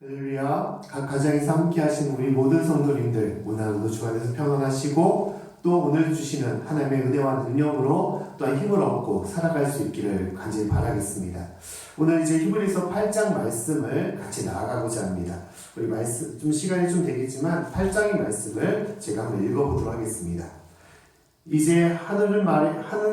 할렐루야. 각 가정에서 함께 하시는 우리 모든 성도님들 오늘 하루도 주 안에서 평안하시고 또 오늘 주시는 하나님의 은혜와 능력으로 또한 힘을 얻고 살아갈 수 있기를 간절히 바라겠습니다. 오늘 이제 히브리서 8장 말씀을 같이 나아가고자 합니다. 우리 말씀 좀 시간이 좀 되겠지만 8장의 말씀을 제가 한번 읽어보도록 하겠습니다. 이제 하는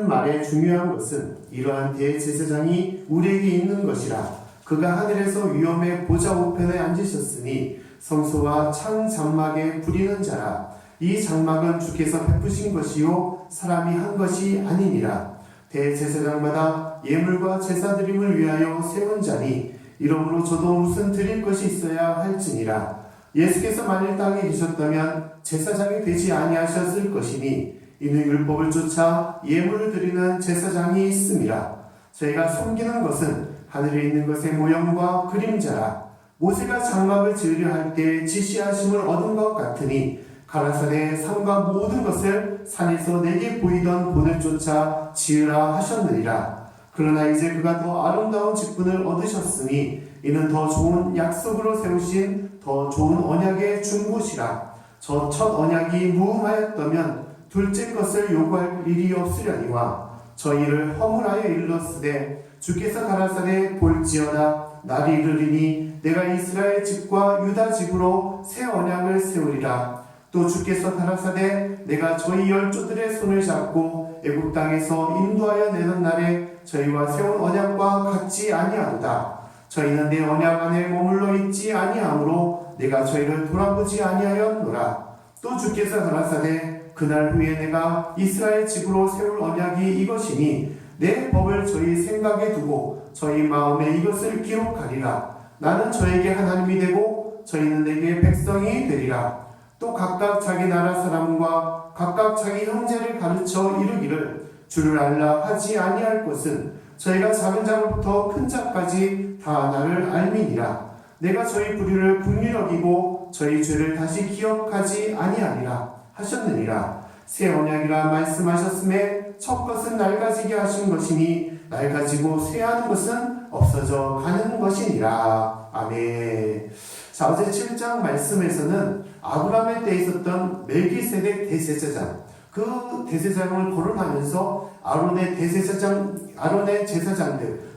말의 중요한 것은 이러한 대제사장이 우리에게 있는 것이라. 그가 하늘에서 위엄의 보좌 우편에 앉으셨으니 성소와 창 장막에 부리는 자라. 이 장막은 주께서 베푸신 것이요 사람이 한 것이 아니니라. 대제사장마다 예물과 제사드림을 위하여 세운 자니 이러므로 저도 무슨 드릴 것이 있어야 할지니라. 예수께서 만일 땅에 계셨다면 제사장이 되지 아니하셨을 것이니 이는 율법을 쫓아 예물을 드리는 제사장이 있음이라. 저희가 섬기는 것은 하늘에 있는 것의 모형과 그림자라. 모세가 장막을 지으려 할 때 지시하심을 얻은 것 같으니 가라사대 산과 모든 것을 산에서 내게 보이던 본을 쫓아 지으라 하셨느니라. 그러나 이제 그가 더 아름다운 직분을 얻으셨으니 이는 더 좋은 약속으로 세우신 더 좋은 언약의 중보시라. 저 첫 언약이 무음하였다면 둘째 것을 요구할 일이 없으려니와 저희를 허물하여 일렀으되 주께서 가라사대 볼지어다 날이 이르리니 내가 이스라엘 집과 유다 집으로 새 언약을 세우리라. 또 주께서 가라사대 내가 저희 열조들의 손을 잡고 애굽 땅에서 인도하여 내는 날에 저희와 세운 언약과 같지 아니하도다. 저희는 내 언약 안에 머물러 있지 아니하므로 내가 저희를 돌아보지 아니하였노라. 또 주께서 가라사대 그날 후에 내가 이스라엘 집으로 세울 언약이 이것이니 내 법을 저희 생각에 두고 저희 마음에 이것을 기록하리라. 나는 저에게 하나님이 되고 저희는 내게 백성이 되리라. 또 각각 자기 나라 사람과 각각 자기 형제를 가르쳐 이르기를 주를 알라 하지 아니할 것은 저희가 작은 자로부터 큰 자까지 다 나를 알미니라. 내가 저희 불의를 긍휼히 여기고 저희 죄를 다시 기억하지 아니하리라 하셨느니라. 새 언약이라 말씀하셨음에 첫 것은 낡아지게 하신 것이니 낡아지고 쇠하는 것은 없어져 가는 것이니라. 아멘. 자, 어제 7장 말씀에서는 아브라함의 때에 있었던 멜기세덱 대제사장, 그 대제사장을 거론하면서 아론의 제사장들,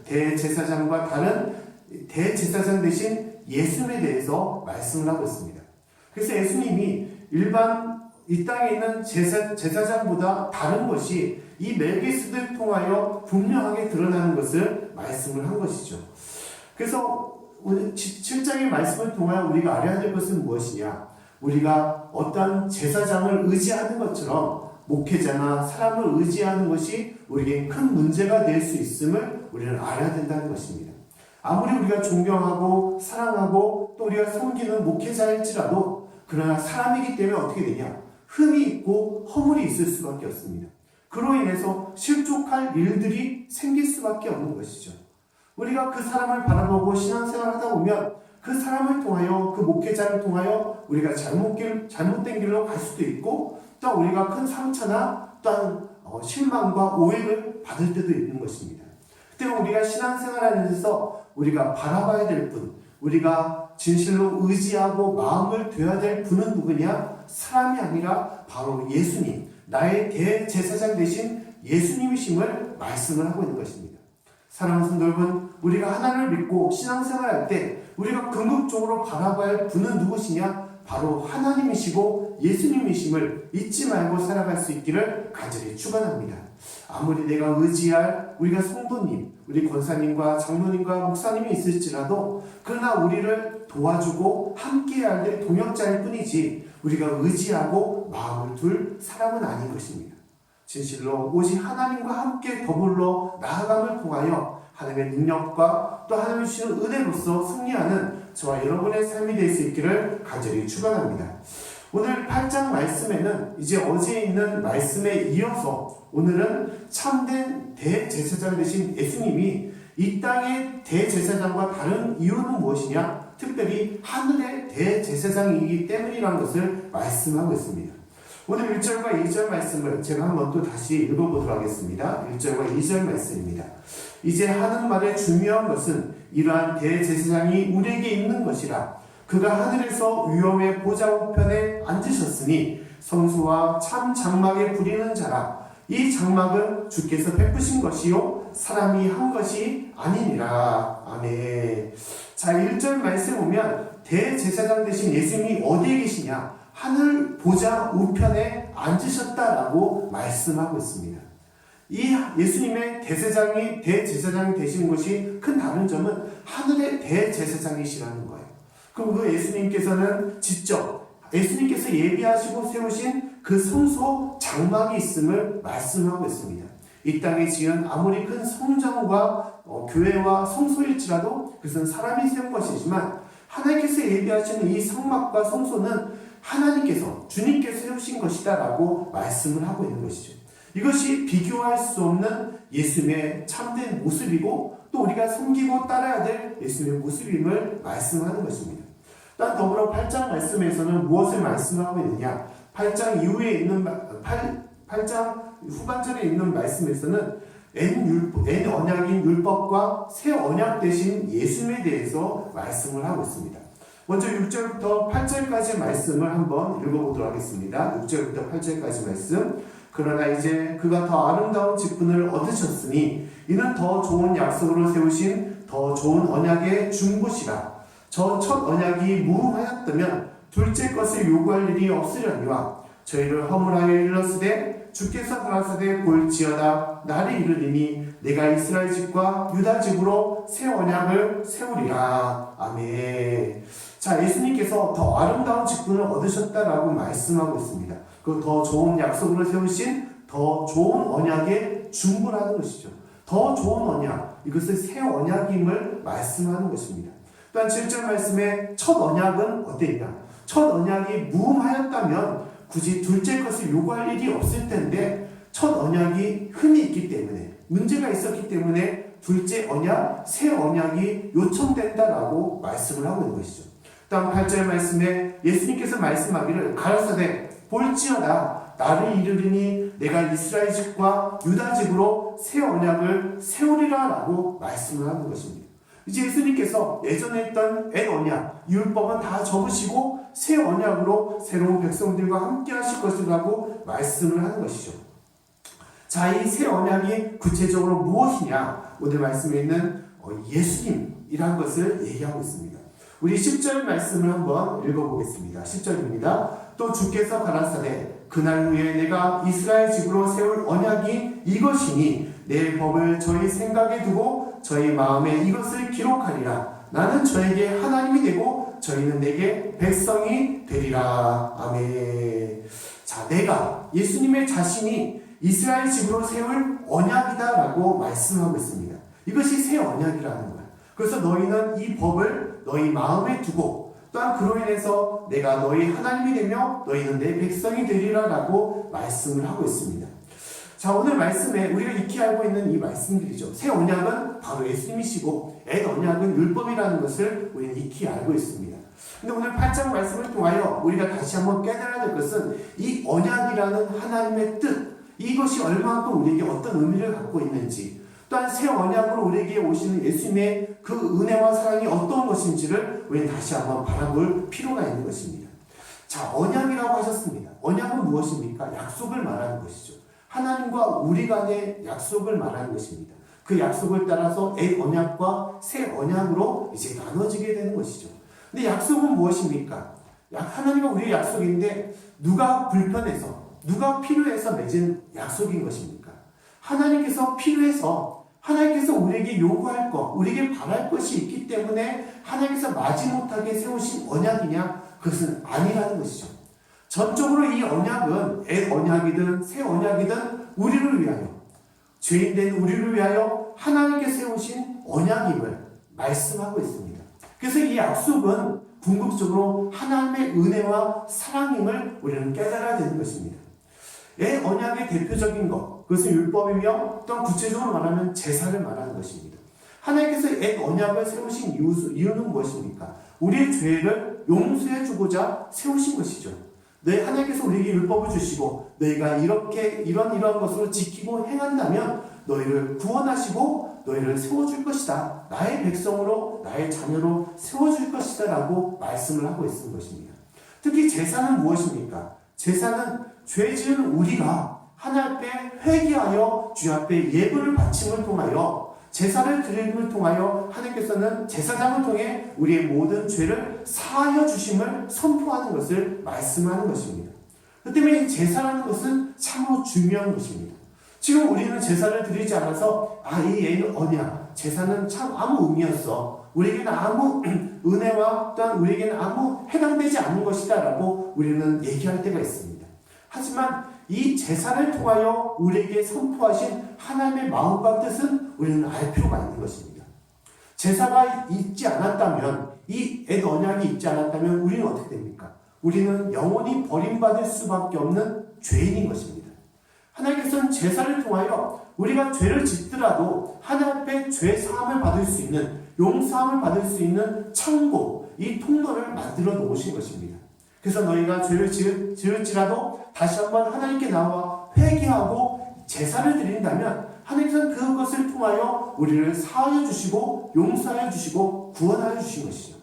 대제사장과 다른 대제사장 대신 예수님에 대해서 말씀을 하고 있습니다. 그래서 예수님이 일반 이 땅에 있는 제사장보다 다른 것이 이 멜기세덱을 통하여 분명하게 드러나는 것을 말씀을 한 것이죠. 그래서 7장의 말씀을 통하여 우리가 알아야 될 것은 무엇이냐? 우리가 어떤 제사장을 의지하는 것처럼 목회자나 사람을 의지하는 것이 우리에게 큰 문제가 될 수 있음을 우리는 알아야 된다는 것입니다. 아무리 우리가 존경하고 사랑하고 또 우리가 섬기는 목회자일지라도 그러나 사람이기 때문에 어떻게 되냐? 흠이 있고 허물이 있을 수밖에 없습니다. 그로 인해서 실족할 일들이 생길 수밖에 없는 것이죠. 우리가 그 사람을 바라보고 신앙생활을 하다 보면 그 사람을 통하여, 그 목회자를 통하여 우리가 잘못된 길로 갈 수도 있고 또 우리가 큰 상처나 또한 실망과 오해를 받을 때도 있는 것입니다. 그때 우리가 신앙생활하는 데서 우리가 바라봐야 될 분, 우리가 진실로 의지하고 마음을 둬야 될 분은 누구냐? 사람이 아니라 바로 예수님, 나의 대제사장 되신 예수님이심을 말씀을 하고 있는 것입니다. 사랑하는 성도 여러분, 우리가 하나님을 믿고 신앙생활할 때 우리가 궁극적으로 바라봐야 할 분은 누구시냐? 바로 하나님이시고 예수님이심을 잊지 말고 살아갈 수 있기를 간절히 축원합니다. 아무리 내가 의지할 우리가 성도님, 우리 권사님과 장로님과 목사님이 있을지라도 그러나 우리를 도와주고 함께해야 될 동역자일 뿐이지 우리가 의지하고 마음을 둘 사람은 아닌 것입니다. 진실로 오직 하나님과 함께 더불어 나아감을 통하여 하나님의 능력과 또 하나님이 주시는 은혜로서 승리하는 저와 여러분의 삶이 될 수 있기를 간절히 축원합니다. 오늘 8장 말씀에는 이제 어제 있는 말씀에 이어서 오늘은 참된 대제사장 되신 예수님이 이 땅의 대제사장과 다른 이유는 무엇이냐? 특별히 하늘의 대제사장이기 때문이라는 것을 말씀하고 있습니다. 오늘 1절과 2절 말씀을 제가 한번 또 다시 읽어보도록 하겠습니다. 1절과 2절 말씀입니다. 이제 하는 말의 중요한 것은 이러한 대제사장이 우리에게 있는 것이라. 그가 하늘에서 위엄의 보좌 우편에 앉으셨으니 성소와 참 장막에 부리는 자라. 이 장막은 주께서 베푸신 것이요 사람이 한 것이 아니니라. 아멘. 자, 1절 말씀 보면 대제사장 되신 예수님이 어디에 계시냐? 하늘 보좌 우편에 앉으셨다라고 말씀하고 있습니다. 이 예수님의 대제사장이 되신 것이 큰 다른 점은 하늘의 대제사장이시라는 거예요. 그럼 그 예수님께서는 직접 예수님께서 예비하시고 세우신 그 성소 장막이 있음을 말씀하고 있습니다. 이 땅에 지은 아무리 큰 성전과 교회와 성소일지라도 그것은 사람이 세운 것이지만 하나님께서 예비하시는 이 성막과 성소는 하나님께서 주님께서 세우신 것이다 라고 말씀을 하고 있는 것이죠. 이것이 비교할 수 없는 예수님의 참된 모습이고 또 우리가 섬기고 따라야 될 예수님의 모습임을 말씀하는 것입니다. 또한 더불어 8장 말씀에서는 무엇을 말씀하고 있느냐? 8장 이후에 있는 8장 후반절에 있는 말씀에서는 N 언약인 율법과 새 언약 되신 예수님에 대해서 말씀을 하고 있습니다. 먼저 6절부터 8절까지 말씀을 한번 읽어보도록 하겠습니다. 6절부터 8절까지 말씀. 그러나 이제 그가 더 아름다운 직분을 얻으셨으니 이는 더 좋은 약속으로 세우신 더 좋은 언약의 중보시라. 저 첫 언약이 무음하였다면 둘째 것을 요구할 일이 없으려니와 저희를 허물하여 일렀으되 주께서 가라사대 볼지어다 날이 이르리니 내가 이스라엘 집과 유다 집으로 새 언약을 세우리라. 아멘. 자, 예수님께서 더 아름다운 직분을 얻으셨다라고 말씀하고 있습니다. 그 더 좋은 약속으로 세우신 더 좋은 언약의 중보라는 것이죠. 더 좋은 언약, 이것을 새 언약임을 말씀하는 것입니다. 또한 7절 말씀에 첫 언약은 어땠냐? 첫 언약이 무음하였다면 굳이 둘째 것을 요구할 일이 없을 텐데 첫 언약이 흠이 있기 때문에 문제가 있었기 때문에 둘째 언약, 새 언약이 요청된다라고 말씀을 하고 있는 것이죠. 다음 8절 말씀에 예수님께서 말씀하기를 가라사대 볼지어다 나를 이르리니 내가 이스라엘 집과 유다 집으로 새 언약을 세우리라 라고 말씀을 하는 것입니다. 이제 예수님께서 예전에 했던 옛 언약, 율법은 다 접으시고 새 언약으로 새로운 백성들과 함께 하실 것이라고 말씀을 하는 것이죠. 자, 이 새 언약이 구체적으로 무엇이냐? 오늘 말씀에 있는 예수님이라는 것을 얘기하고 있습니다. 우리 10절 말씀을 한번 읽어보겠습니다. 10절입니다. 또 주께서 가라사대 그날 후에 내가 이스라엘 집으로 세울 언약이 이것이니 내 법을 저희 생각에 두고 저희 마음에 이것을 기록하리라. 나는 저에게 하나님이 되고 저희는 내게 백성이 되리라. 아멘. 자, 내가 예수님의 자신이 이스라엘 집으로 세울 언약이다라고 말씀하고 있습니다. 이것이 새 언약이라는 거예요. 그래서 너희는 이 법을 너희 마음에 두고 또한 그로 인해서 내가 너희 하나님이 되며 너희는 내 백성이 되리라 라고 말씀을 하고 있습니다. 자, 오늘 말씀에 우리가 익히 알고 있는 이 말씀들이죠. 새 언약은 바로 예수님이시고 옛 언약은 율법이라는 것을 우리는 익히 알고 있습니다. 근데 오늘 8장 말씀을 통하여 우리가 다시 한번 깨달아야 될 것은 이 언약이라는 하나님의 뜻, 이것이 얼마나 또 우리에게 어떤 의미를 갖고 있는지, 또한 새 언약으로 우리에게 오시는 예수님의 그 은혜와 사랑이 어떤 것인지를 우리는 다시 한번 바라볼 필요가 있는 것입니다. 자, 언약이라고 하셨습니다. 언약은 무엇입니까? 약속을 말하는 것이죠. 하나님과 우리 간의 약속을 말하는 것입니다. 그 약속을 따라서 옛 언약과 새 언약으로 이제 나눠지게 되는 것이죠. 근데 약속은 무엇입니까? 하나님과 우리의 약속인데 누가 불편해서, 누가 필요해서 맺은 약속인 것입니까? 하나님께서 필요해서, 하나님께서 우리에게 요구할 것, 우리에게 바랄 것이 있기 때문에 하나님께서 마지못하게 세우신 언약이냐? 그것은 아니라는 것이죠. 전적으로 이 언약은 옛 언약이든 새 언약이든 우리를 위하여, 죄인된 우리를 위하여 하나님께 세우신 언약임을 말씀하고 있습니다. 그래서 이 약속은 궁극적으로 하나님의 은혜와 사랑임을 우리는 깨달아야 되는 것입니다. 옛 언약의 대표적인 것, 그것은 율법이며 또한 구체적으로 말하면 제사를 말하는 것입니다. 하나님께서 옛 언약을 세우신 이유는 무엇입니까? 우리의 죄를 용서해 주고자 세우신 것이죠. 너희 하나님께서 우리에게 율법을 주시고 너희가 이렇게 이러한 것으로 지키고 행한다면 너희를 구원하시고 너희를 세워줄 것이다. 나의 백성으로 나의 자녀로 세워줄 것이다 라고 말씀을 하고 있는 것입니다. 특히 제사는 무엇입니까? 제사는 죄 지은 우리가 하나님 앞에 회개하여 주 앞에 예물을 바침을 통하여 제사를 드림을 통하여 하나님께서는 제사장을 통해 우리의 모든 죄를 사하여 주심을 선포하는 것을 말씀하는 것입니다. 그 때문에 제사라는 것은 참으로 중요한 것입니다. 지금 우리는 제사를 드리지 않아서 이 예는 언약, 제사는 참 아무 의미였어. 우리에게는 아무 은혜와 또한 우리에게는 아무 해당되지 않는 것이다 라고 우리는 얘기할 때가 있습니다. 하지만 이 제사를 통하여 우리에게 선포하신 하나님의 마음과 뜻은 우리는 알 필요가 있는 것입니다. 제사가 있지 않았다면, 이 옛 언약이 있지 않았다면 우리는 어떻게 됩니까? 우리는 영원히 버림받을 수밖에 없는 죄인인 것입니다. 하나님께서는 제사를 통하여 우리가 죄를 짓더라도 하나님 앞에 죄 사함을 받을 수 있는, 용서함을 받을 수 있는 창고, 이 통로를 만들어 놓으신 것입니다. 그래서 너희가 죄를 지을지라도 다시 한번 하나님께 나와 회개하고 제사를 드린다면 하나님께서는 그것을 통하여 우리를 사하여 주시고 용서하여 주시고 구원하여 주신 것이죠.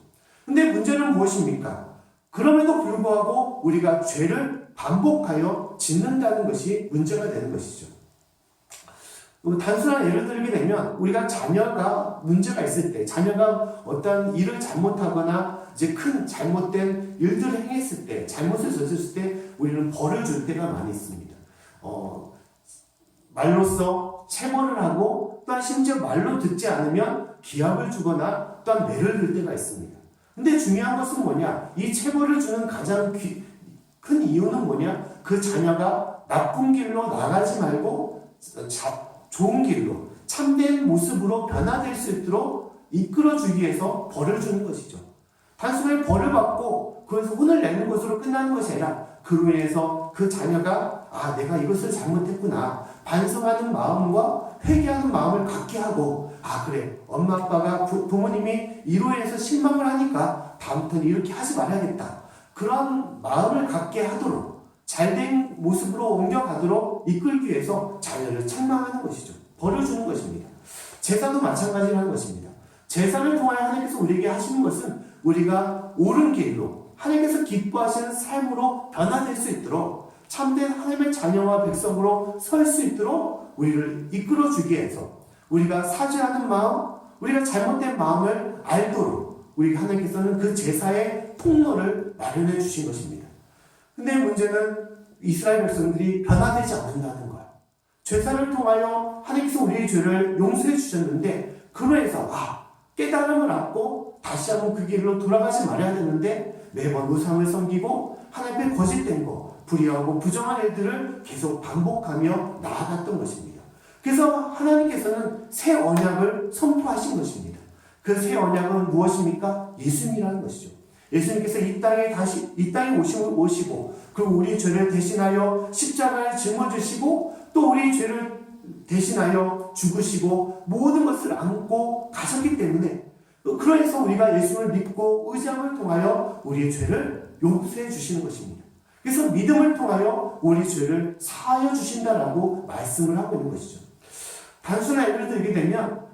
근데 문제는 무엇입니까? 그럼에도 불구하고 우리가 죄를 반복하여 짓는다는 것이 문제가 되는 것이죠. 단순한 예를 들게 되면 우리가 자녀가 문제가 있을 때, 자녀가 어떤 일을 잘못하거나 이제 큰 잘못된 일들을 행했을 때, 잘못을 저질렀을 때 우리는 벌을 줄 때가 많이 있습니다. 말로써 체벌을 하고 또한 심지어 말로 듣지 않으면 기합을 주거나 또한 매를 들 때가 있습니다. 근데 중요한 것은 뭐냐? 이 체벌을 주는 가장 큰 이유는 뭐냐? 그 자녀가 나쁜 길로 나가지 말고 좋은 길로 참된 모습으로 변화될 수 있도록 이끌어주기 위해서 벌을 주는 것이죠. 단순히 벌을 받고 그것을 혼을 내는 것으로 끝나는 것이 아니라 그로 인해서 그 자녀가 내가 이것을 잘못했구나 반성하는 마음과 회개하는 마음을 갖게 하고 그래 엄마 아빠가 부모님이 이로 인해서 실망을 하니까 다음부터는 이렇게 하지 말아야겠다. 그런 마음을 갖게 하도록 잘된 모습으로 옮겨가도록 이끌기 위해서 자녀를 책망하는 것이죠. 벌을 주는 것입니다. 제사도 마찬가지라는 것입니다. 제사를 통하여 하나님께서 우리에게 하시는 것은 우리가 옳은 길로 하나님께서 기뻐하시는 삶으로 변화될 수 있도록 참된 하나님의 자녀와 백성으로 설 수 있도록 우리를 이끌어주기 위해서 우리가 사죄하는 마음, 우리가 잘못된 마음을 알도록 우리 하나님께서는 그 제사의 통로를 마련해 주신 것입니다. 근데 문제는 이스라엘 백성들이 변화되지 않는다는 거예요. 제사를 통하여 하나님께서 우리의 죄를 용서해 주셨는데 그로 해서 깨달음을 얻고 다시 한번 그 길로 돌아가지 말아야 되는데 매번 우상을 섬기고 하나님의 거짓된 거, 불의하고 부정한 일들을 계속 반복하며 나아갔던 것입니다. 그래서 하나님께서는 새 언약을 선포하신 것입니다. 그 새 언약은 무엇입니까? 예수님이라는 것이죠. 예수님께서 이 땅에 오시고 그리고 우리 죄를 대신하여 십자가에 짊어지시고 또 우리 죄를 대신하여 죽으시고 모든 것을 안고 가셨기 때문에 그래서 우리가 예수를 믿고 의지함을 통하여 우리의 죄를 용서해 주시는 것입니다. 그래서 믿음을 통하여 우리 죄를 사하여 주신다라고 말씀을 하고 있는 것이죠. 단순한 예를 들게 되면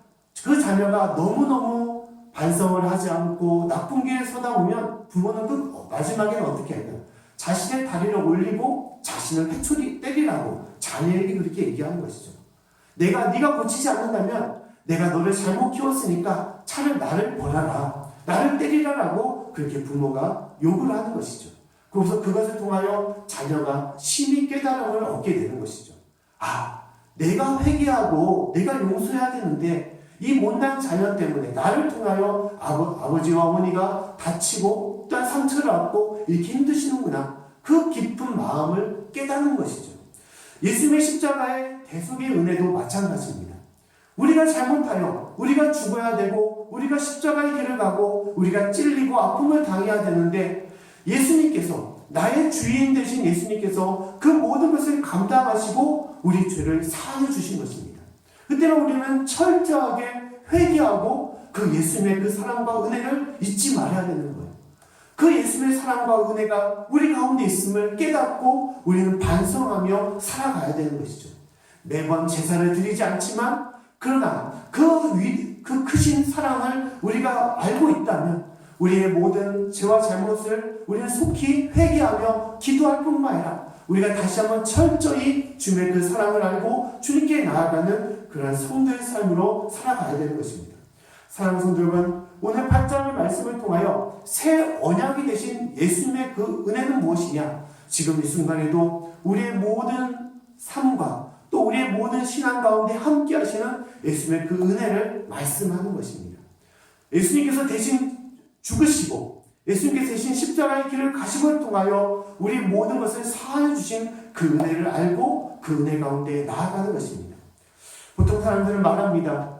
그 자녀가 너무너무 반성을 하지 않고 나쁜 길에 서다 보면 부모는 마지막에는 어떻게 할까요? 자신의 다리를 올리고 자신을 회초리 때리라고 자녀에게 그렇게 얘기하는 것이죠. 네가 고치지 않는다면 내가 너를 잘못 키웠으니까 차라리 나를 벌하라, 나를 때리라라고 그렇게 부모가 욕을 하는 것이죠. 그래서 그것을 통하여 자녀가 심히 깨달음을 얻게 되는 것이죠. 내가 회개하고 내가 용서해야 되는데 이 못난 자녀 때문에 나를 통하여 아버지와 어머니가 다치고 또한 상처를 받고 이렇게 힘드시는구나. 그 깊은 마음을 깨닫는 것이죠. 예수님의 십자가의 대속의 은혜도 마찬가지입니다. 우리가 잘못하여 우리가 죽어야 되고 우리가 십자가의 길을 가고 우리가 찔리고 아픔을 당해야 되는데 예수님께서 나의 주인 되신 예수님께서 그 모든 것을 감당하시고 우리 죄를 사하여 주신 것입니다. 그때는 우리는 철저하게 회개하고 그 예수님의 그 사랑과 은혜를 잊지 말아야 되는 거예요. 그 예수님의 사랑과 은혜가 우리 가운데 있음을 깨닫고 우리는 반성하며 살아가야 되는 것이죠. 매번 제사를 드리지 않지만 그러나 그 크신 사랑을 우리가 알고 있다면 우리의 모든 죄와 잘못을 우리는 속히 회개하며 기도할 뿐만 아니라 우리가 다시 한번 철저히 주님의 그 사랑을 알고 주님께 나아가는 그런 성도의 삶으로 살아가야 되는 것입니다. 사랑하는 성도 여러분, 오늘 8장의 말씀을 통하여 새 언약이 되신 예수님의 그 은혜는 무엇이냐? 지금 이 순간에도 우리의 모든 삶과 또 우리의 모든 신앙 가운데 함께 하시는 예수님의 그 은혜를 말씀하는 것입니다. 예수님께서 대신 죽으시고 예수님께서 대신 십자가의 길을 가심을 통하여 우리 모든 것을 사하여 주신 그 은혜를 알고 그 은혜 가운데 나아가는 것입니다. 보통 사람들은 말합니다.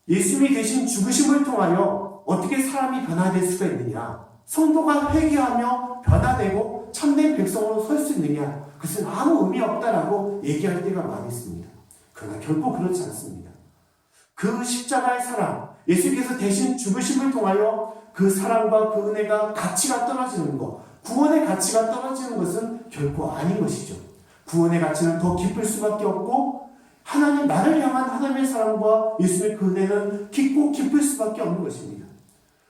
예수님이 대신 죽으심을 통하여 어떻게 사람이 변화될 수가 있느냐? 성도가 회개하며 변화되고 참된 백성으로 설 수 있느냐? 그것은 아무 의미 없다라고 얘기할 때가 많이 있습니다. 그러나 결코 그렇지 않습니다. 그 십자가의 사랑, 예수님께서 대신 죽으심을 통하여 그 사랑과 그 은혜가 가치가 떨어지는 것, 구원의 가치가 떨어지는 것은 결코 아닌 것이죠. 구원의 가치는 더 깊을 수밖에 없고 하나님, 나를 향한 하나님의 사랑과 예수님의 그 은혜는 깊고 깊을 수밖에 없는 것입니다.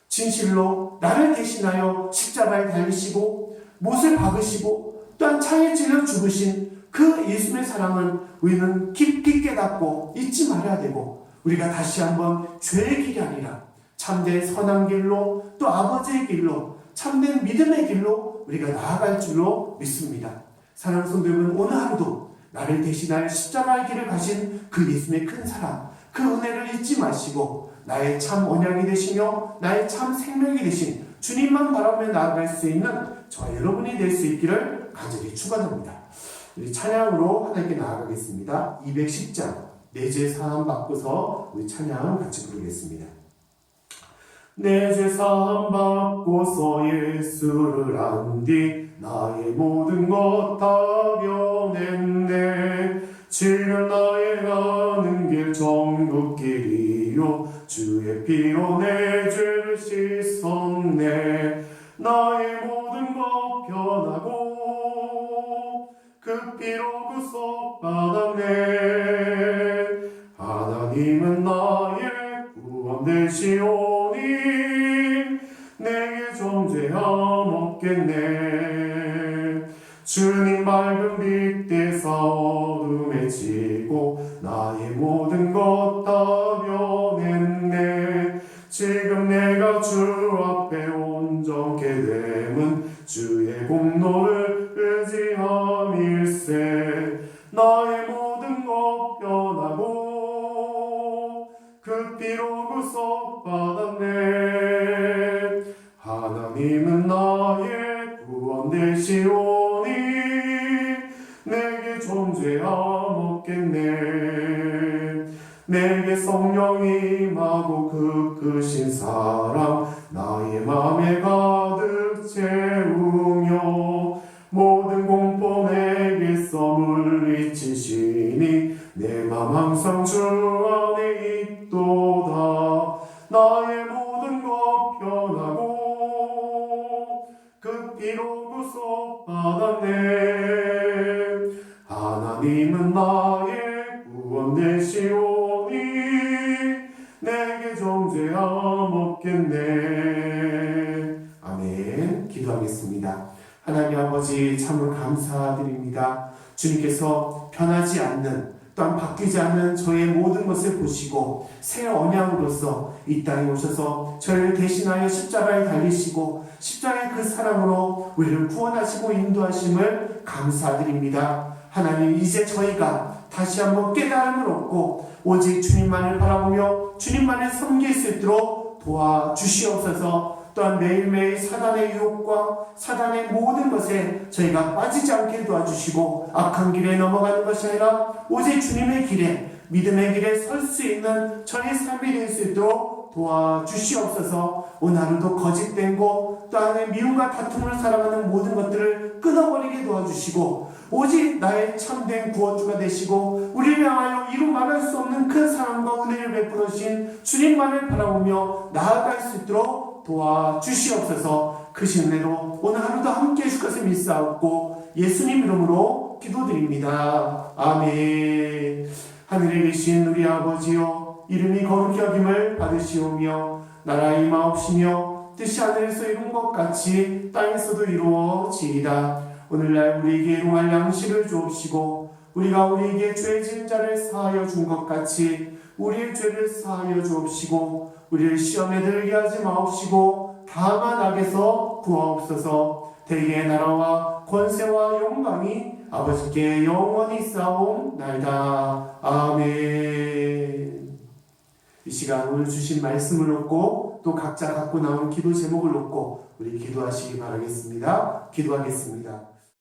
진실로 나를 대신하여 십자가에 달리시고 못을 박으시고 또한 창에 찔려 죽으신 그 예수님의 사랑은 우리는 깊이 깨닫고 잊지 말아야 되고 우리가 다시 한번 죄의 길이 아니라 참된 선한 길로 또 아버지의 길로 참된 믿음의 길로 우리가 나아갈 줄로 믿습니다. 사랑하는 성도 여러분, 오늘 하루도 나를 대신할 십자가의 길을 가신 그 예수님의 큰 사랑, 그 은혜를 잊지 마시고 나의 참 언약이 되시며 나의 참 생명이 되신 주님만 바라보며 나아갈 수 있는 저와 여러분이 될 수 있기를 간절히 축원합니다. 우리 찬양으로 하나님께 나아가겠습니다. 210장 내 죄 사함 받고서 우리 찬양 같이 부르겠습니다. 내 죄 사함 받고서 예수를 안 뒤 나의 모든 것 다 변했네. 지금 나의 가는 길 천국길이요 주의 피로 내 죄를 씻었네. 나의 모든 것 변하고 그 피로 구속받았네. 하나님은 나의 구원 되시오니 내게 존재함 없겠네. 주님 맑은 빛 대사 어둠에 지고 나의 모든 것 다 변했네. 지금 내가 주 앞에 온전케 됨은 주의 공로를 의지함일세. 나의 모든 것 변하고 그 피로 구속받았네. 하나님은 나의 구원 되시오니 내게 존재함 없겠네. 내게 성령이 임하고 그 크신 사랑 나의 맘에 가득 채우며 모든 공포 내게서 물리치시니 내 맘 항상 주 안에 있도다. 나의 모든 것 변하고 그 피로 구속받았네. 하나님은 나의 구원 되시오니 내게 존재함 없겠네. 아멘. 기도하겠습니다. 하나님 아버지, 참으로 감사드립니다. 주님께서 변하지 않는, 또한 바뀌지 않는 저의 모든 것을 보시고 새 언약으로서 이 땅에 오셔서 저희를 대신하여 십자가에 달리시고 십자가의 그 사랑으로 우리를 구원하시고 인도하심을 감사드립니다. 하나님, 이제 저희가 다시 한번 깨달음을 얻고 오직 주님만을 바라보며 주님만을 섬길 수 있도록 도와주시옵소서. 또한 매일매일 사단의 유혹과 사단의 모든 것에 저희가 빠지지 않게 도와주시고 악한 길에 넘어가는 것이 아니라 오직 주님의 길에, 믿음의 길에 설 수 있는 저희 삶이 될 수 있도록 도와주시옵소서. 오늘 하루도 거짓된 것, 또한 미움과 다툼을 살아가는 모든 것들을 끊어버리게 도와주시고 오직 나의 참된 구원주가 되시고 우리를 향하여 이루 말할 수 없는 큰 사랑과 은혜를 베풀어 주신 주님만을 바라보며 나아갈 수 있도록 도와주시옵소서. 크신 은혜로 오늘 하루도 함께 해줄 것을 믿사옵고 예수님 이름으로 기도드립니다. 아멘. 하늘에 계신 우리 아버지여, 이름이 거룩히 여김을 받으시오며 나라 임하옵시며 뜻이 하늘에서 이룬 것 같이 땅에서도 이루어지이다. 오늘날 우리에게 일용할 양식을 주옵시고 우리가 우리에게 죄 지은 자를 사하여 준 것 같이 우리의 죄를 사하여 주옵시고 우리를 시험에 들게 하지 마옵시고 다만 악에서 구하옵소서. 대개의 나라와 권세와 영광이 아버지께 영원히 싸움나이다. 아멘. 이 시간 오늘 주신 말씀을 놓고 또 각자 갖고 나온 기도 제목을 놓고 우리 기도하시기 바라겠습니다. 기도하겠습니다.